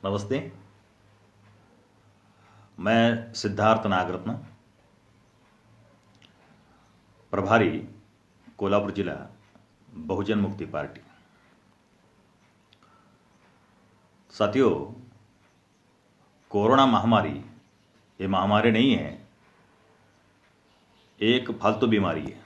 नमस्ते। मैं सिद्धार्थ नागरत्न, प्रभारी कोल्हापुर जिला बहुजन मुक्ति पार्टी। साथियों, कोरोना महामारी ये महामारी नहीं है, एक फालतू बीमारी है,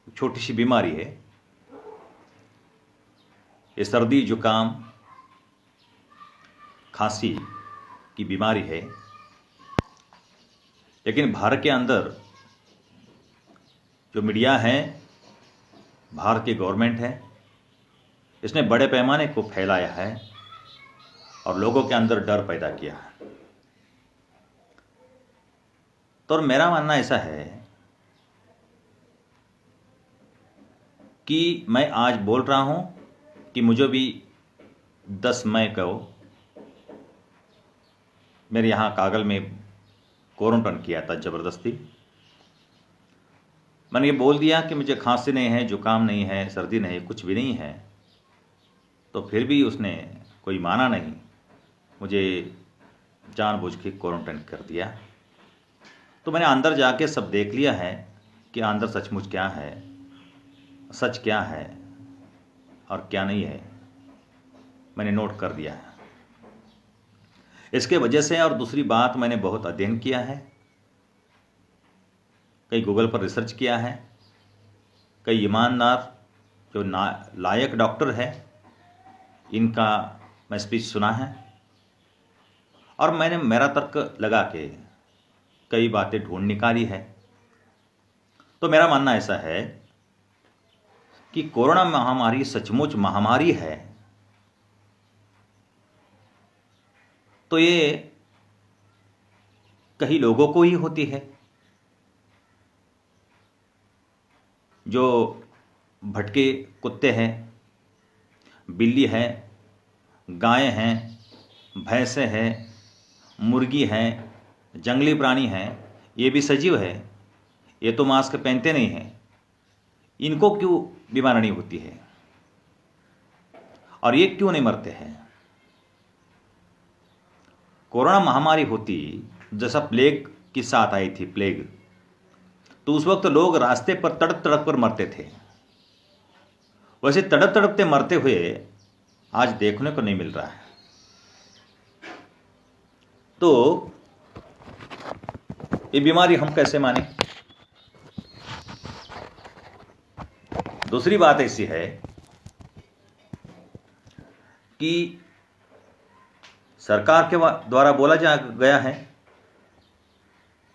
छोटी सी बीमारी है। ये सर्दी जुकाम खांसी की बीमारी है, लेकिन भारत के अंदर जो मीडिया है, भारत की गवर्नमेंट है, इसने बड़े पैमाने को फैलाया है और लोगों के अंदर डर पैदा किया है। तो मेरा मानना ऐसा है कि मैं आज बोल रहा हूं कि मुझे भी 10 मई को मेरे यहाँ कागल में क्वारंटाइन किया था ज़बरदस्ती। मैंने ये बोल दिया कि मुझे खांसी नहीं है, जुकाम नहीं है, सर्दी नहीं, कुछ भी नहीं है। तो फिर भी उसने कोई माना नहीं, मुझे जानबूझ के क्वारंटाइन कर दिया। तो मैंने अंदर जाके सब देख लिया है कि अंदर सचमुच क्या है, सच क्या है और क्या नहीं है, मैंने नोट कर दिया है। इसके वजह से और दूसरी बात, मैंने बहुत अध्ययन किया है, कई गूगल पर रिसर्च किया है, कई ईमानदार जो लायक डॉक्टर है इनका मैं स्पीच सुना है और मैंने मेरा तर्क लगा के कई बातें ढूंढ निकाली है। तो मेरा मानना ऐसा है कि कोरोना महामारी सचमुच महामारी है तो ये कई लोगों को ही होती है, जो भटके कुत्ते हैं, बिल्ली है, गायें हैं, भैंसें हैं, मुर्गी हैं, जंगली प्राणी हैं, ये भी सजीव है, ये तो मास्क पहनते नहीं हैं, इनको क्यों बीमारी नहीं होती है और ये क्यों नहीं मरते हैं? कोरोना महामारी होती जैसा प्लेग की साथ आई थी, प्लेग, तो उस वक्त लोग रास्ते पर तड़प तड़प कर मरते थे। वैसे तड़प तड़पते मरते हुए आज देखने को नहीं मिल रहा है। तो ये बीमारी हम कैसे माने? दूसरी बात ऐसी है कि सरकार के द्वारा बोला जा गया है,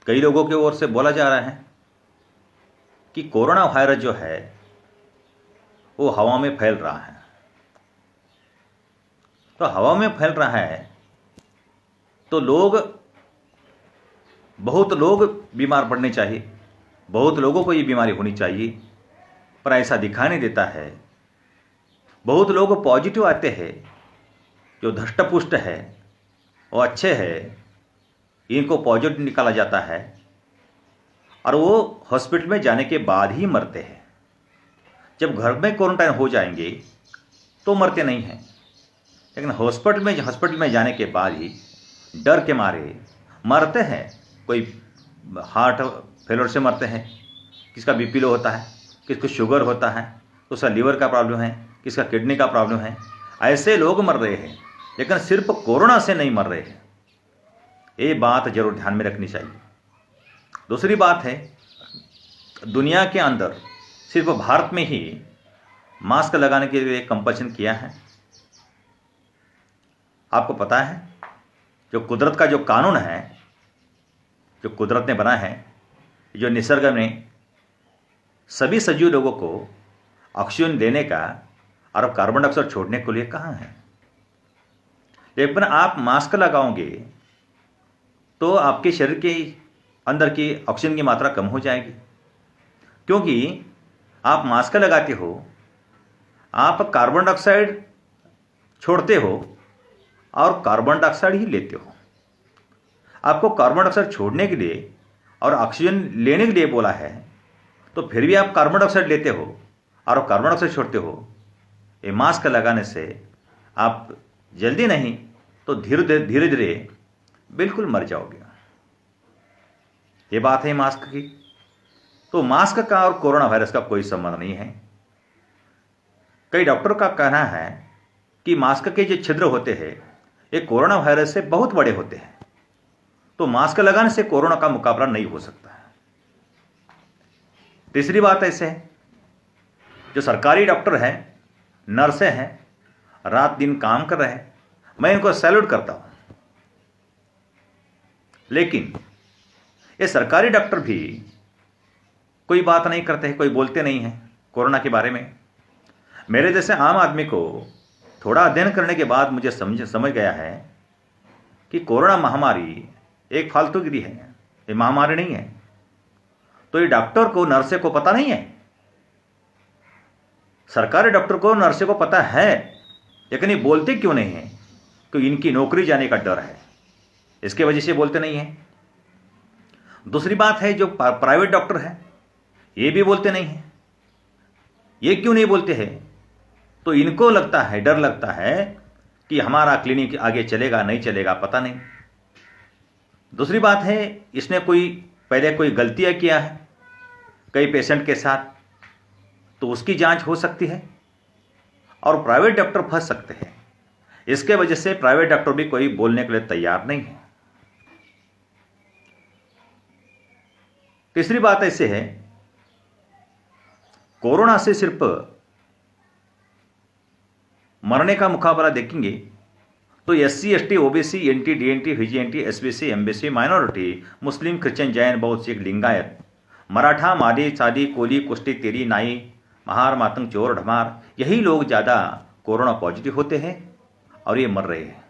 कई लोगों की ओर से बोला जा रहा है कि कोरोना वायरस जो है वो हवा में फैल रहा है। तो हवा में फैल रहा है तो बहुत लोग बीमार पड़ने चाहिए, बहुत लोगों को ये बीमारी होनी चाहिए, पर ऐसा दिखाई नहीं देता है। बहुत लोग पॉजिटिव आते हैं, जो धष्टपुष्ट है, वो अच्छे हैं, इनको पॉजिटिव निकाला जाता है और वो हॉस्पिटल में जाने के बाद ही मरते हैं। जब घर में क्वारंटाइन हो जाएंगे तो मरते नहीं हैं, लेकिन हॉस्पिटल में जाने के बाद ही डर के मारे मरते हैं। कोई हार्ट फेलियर से मरते हैं, किसका बीपी लो होता है, किसको शुगर होता है, उसका लीवर का प्रॉब्लम है, किसका किडनी का प्रॉब्लम है, ऐसे लोग मर रहे हैं, लेकिन सिर्फ कोरोना से नहीं मर रहे हैं। ये बात जरूर ध्यान में रखनी चाहिए। दूसरी बात है, दुनिया के अंदर सिर्फ भारत में ही मास्क लगाने के लिए कंपल्सन किया है। आपको पता है, जो कुदरत का जो कानून है, जो कुदरत ने बना है, जो निसर्ग में सभी सजीव लोगों को ऑक्सीजन देने का और कार्बन डाइऑक्साइड छोड़ने के लिए कहा है, लेकिन आप मास्क लगाओगे तो आपके शरीर के अंदर की ऑक्सीजन की मात्रा कम हो जाएगी, क्योंकि आप मास्क लगाते हो, आप कार्बन डाइऑक्साइड छोड़ते हो और कार्बन डाइऑक्साइड ही लेते हो। आपको कार्बन डाइऑक्साइड छोड़ने के लिए और ऑक्सीजन लेने के लिए बोला है, तो फिर भी आप कार्बन डाइऑक्साइड लेते हो और कार्बन डाइऑक्साइड छोड़ते हो। ये मास्क लगाने से आप जल्दी नहीं तो धीरे धीरे बिल्कुल मर जाओगे। ये बात है मास्क की। तो मास्क का और कोरोना वायरस का कोई संबंध नहीं है। कई डॉक्टरों का कहना है कि मास्क के जो छिद्र होते हैं ये कोरोना वायरस से बहुत बड़े होते हैं, तो मास्क लगाने से कोरोना का मुकाबला नहीं हो सकता है। तीसरी बात ऐसे है, जो सरकारी डॉक्टर हैं, नर्सें हैं, रात दिन काम कर रहे हैं, मैं इनको सैल्यूट करता हूं। लेकिन ये सरकारी डॉक्टर भी कोई बात नहीं करते हैं, कोई बोलते नहीं हैं कोरोना के बारे में। मेरे जैसे आम आदमी को थोड़ा अध्ययन करने के बाद मुझे समझ गया है कि कोरोना महामारी एक फालतूगिरी है, ये महामारी नहीं है। तो ये डॉक्टर को, नर्से को पता नहीं है? सरकारी डॉक्टर को, नर्से को पता है, लेकिन ये बोलते क्यों नहीं है? कि इनकी नौकरी जाने का डर है, इसके वजह से बोलते नहीं है। दूसरी बात है, जो प्राइवेट डॉक्टर है ये भी बोलते नहीं है। ये क्यों नहीं बोलते हैं? तो इनको लगता है, डर लगता है कि हमारा क्लिनिक आगे चलेगा नहीं चलेगा पता नहीं। दूसरी बात है, इसने पहले कोई गलतियां किया है कई पेशेंट के साथ, तो उसकी जांच हो सकती है और प्राइवेट डॉक्टर फंस सकते हैं। इसके वजह से प्राइवेट डॉक्टर भी कोई बोलने के लिए तैयार नहीं है। तीसरी बात ऐसे है, कोरोना से सिर्फ मरने का मुकाबला देखेंगे तो SC ST OBC NT DNT VGNT SBC MBC minority, Muslim, Christian, Jain, Bauddha, Sikh, Lingayat, Maratha, मादी, सादी, कोली, कुश्ती, तेरी, नाई, महार, मातंग, चोर, ढमार, यही लोग ज़्यादा कोरोना पॉजिटिव होते हैं और ये मर रहे हैं।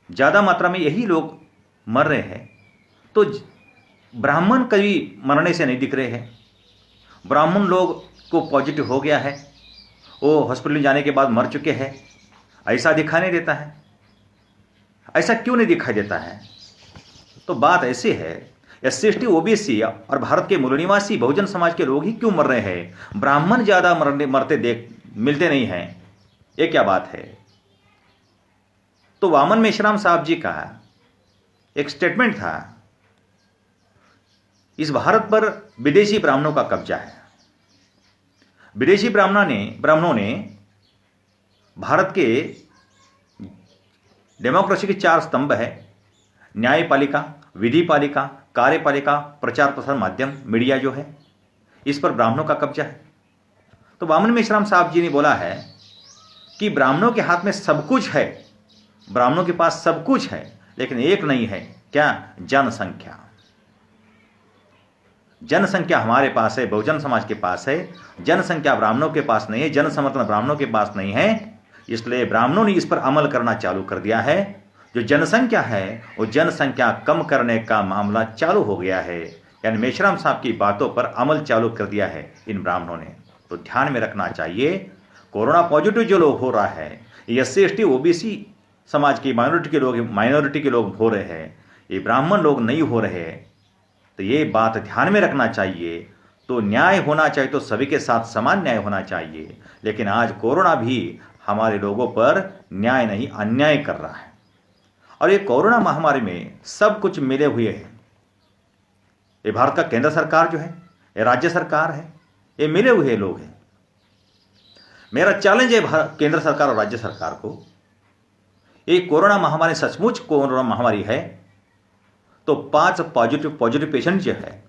ज़्यादा मात्रा में यही लोग मर रहे हैं। तो ब्राह्मण कभी मरने से नहीं दिख रहे हैं। ब्राह्मण लोग को पॉजिटिव हो गया है, वो हॉस्पिटल जाने के बाद मर चुके हैं, ऐसा दिखाई नहीं देता है। ऐसा क्यों नहीं दिखाई देता है? तो बात ऐसी है, SC ST OBC और भारत के मूल निवासी बहुजन समाज के लोग ही क्यों मर रहे हैं? ब्राह्मण ज़्यादा मरते मिलते नहीं हैं। ये क्या बात है? तो वामन मेश्राम साहब जी का एक स्टेटमेंट था, इस भारत पर विदेशी ब्राह्मणों का कब्जा है। विदेशी ब्राह्मणों ने भारत के डेमोक्रेसी के 4 स्तंभ है, न्यायपालिका, विधिपालिका, कार्यपालिका, प्रचार प्रसार माध्यम, मीडिया जो है, इस पर ब्राह्मणों का कब्जा है। तो वामन मेश्राम साहब जी ने बोला है कि ब्राह्मणों के हाथ में सब कुछ है, ब्राह्मणों के पास सब कुछ है, लेकिन एक नहीं है, क्या? जनसंख्या। जनसंख्या हमारे पास है, बहुजन समाज के पास है, जनसंख्या ब्राह्मणों के पास नहीं है, जनसमर्थन ब्राह्मणों के पास नहीं है। इसलिए ब्राह्मणों ने इस पर अमल करना चालू कर दिया है। जो जनसंख्या है वो जनसंख्या कम करने का मामला चालू हो गया है, यानी मेश्राम साहब की बातों पर अमल चालू कर दिया है इन ब्राह्मणों ने। तो ध्यान में रखना चाहिए, कोरोना पॉजिटिव जो लोग हो रहा है, SC ST OBC समाज की माइनॉरिटी के लोग हो रहे हैं, ये ब्राह्मण लोग नहीं हो रहे हैं। तो ये बात ध्यान में रखना चाहिए। तो न्याय होना चाहिए तो सभी के साथ समान न्याय होना चाहिए, लेकिन आज कोरोना भी हमारे लोगों पर न्याय नहीं अन्याय कर रहा है। और ये कोरोना महामारी में सब कुछ मिले हुए है। ये भारत का केंद्र सरकार जो है, ये राज्य सरकार है, ये मिले हुए लोग हैं। मेरा चैलेंज है केंद्र सरकार और राज्य सरकार को, ये कोरोना महामारी सचमुच कोरोना महामारी है तो 5 पॉजिटिव पेशेंट जो है,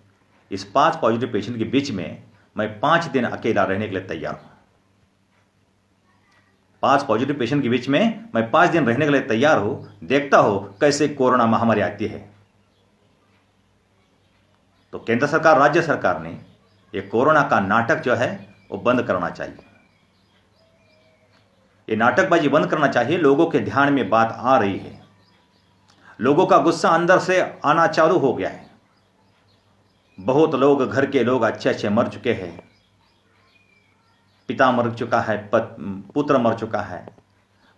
इस 5 पॉजिटिव पेशेंट के बीच में मैं 5 दिन अकेला रहने के लिए तैयार हूं। 5 पॉजिटिव पेशेंट के बीच में मैं 5 दिन रहने के लिए तैयार हूं, देखता हूं कैसे कोरोना महामारी आती है। तो केंद्र सरकार, राज्य सरकार ने ये कोरोना का नाटक जो है वो बंद करना चाहिए। ये नाटकबाजी बंद करना चाहिए। लोगों के ध्यान में बात आ रही है, लोगों का गुस्सा अंदर से आना चालू हो गया है। बहुत लोग, घर के लोग अच्छे मर चुके हैं, पिता मर चुका है, पुत्र मर चुका है,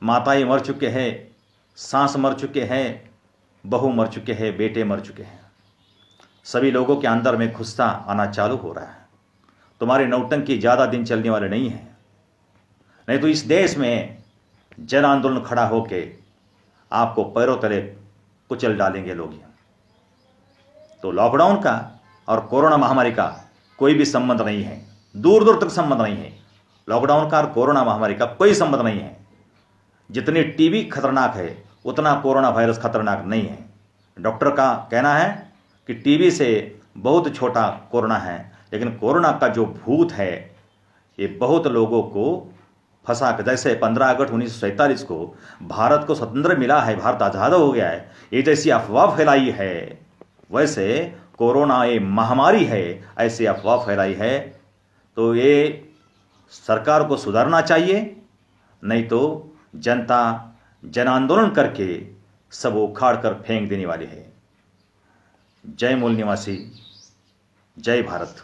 माताएं मर चुके हैं, सास मर चुके हैं, बहू मर चुके हैं, बेटे मर चुके हैं। सभी लोगों के अंदर में गुस्सा आना चालू हो रहा है। तुम्हारे नौटंकी ज़्यादा दिन चलने वाले नहीं है, नहीं तो इस देश में जन आंदोलन खड़ा होके आपको पैरों तले कुचल डालेंगे लोग। तो लॉकडाउन का और कोरोना महामारी का कोई भी संबंध नहीं है, दूर दूर तक संबंध नहीं है। लॉकडाउन का और कोरोना महामारी का कोई संबंध नहीं है। जितनी टीबी खतरनाक है उतना कोरोना वायरस खतरनाक नहीं है। डॉक्टर का कहना है कि टीबी से बहुत छोटा कोरोना है, लेकिन कोरोना का जो भूत है ये बहुत लोगों को फंसा कर, जैसे 15 अगस्त 1947 को भारत को स्वतंत्र मिला है, भारत आज़ाद हो गया है, ये जैसी अफवाह फैलाई है, वैसे कोरोना ये महामारी है ऐसी अफवाह फैलाई है। तो ये सरकार को सुधारना चाहिए, नहीं तो जनता जन आंदोलन करके सब उखाड़ कर फेंक देने वाली है। जय मूल निवासी, जय भारत।